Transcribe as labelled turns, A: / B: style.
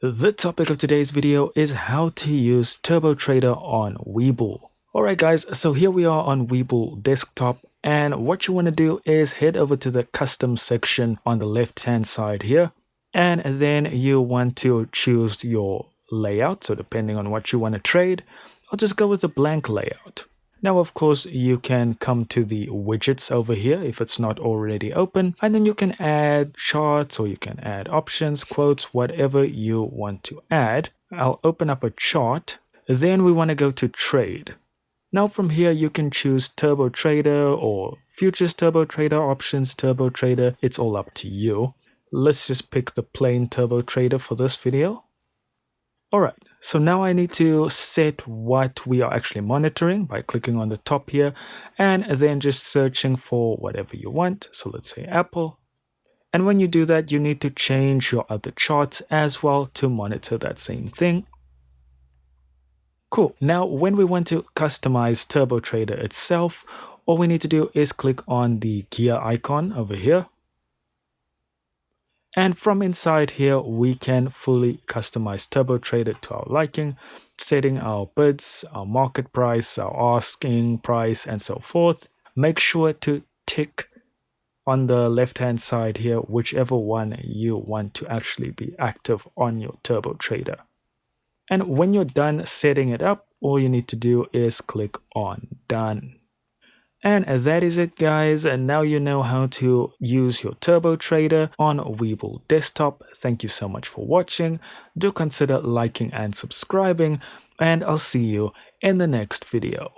A: The topic of today's video is how to use Turbo Trader on Webull. Alright guys, so here we are on Webull desktop, and what you want to do is head over to the custom section on the left hand side here, and then you want to choose your layout. So depending on what you want to trade, I'll just go with a blank layout. Now, of course, you can come to the widgets over here if it's not already open, and then you can add charts or you can add options, quotes, whatever you want to add. I'll open up a chart. Then we want to go to trade. Now from here, you can choose Turbo Trader or Futures Turbo Trader, Options Turbo Trader. It's all up to you. Let's just pick the plain Turbo Trader for this video. Alright, so now I need to set what we are actually monitoring by clicking on the top here and then just searching for whatever you want. So let's say Apple. And when you do that, you need to change your other charts as well to monitor that same thing. Cool. Now, when we want to customize Turbo Trader itself, all we need to do is click on the gear icon over here. And from inside here, we can fully customize Turbo Trader to our liking, setting our bids, our market price, our asking price, and so forth. Make sure to tick on the left-hand side here, whichever one you want to actually be active on your Turbo Trader. And when you're done setting it up, all you need to do is click on Done. And that is it, guys, and now you know how to use your Turbo Trader on Webull desktop. Thank you so much for watching. Do consider liking and subscribing, and I'll see you in the next video.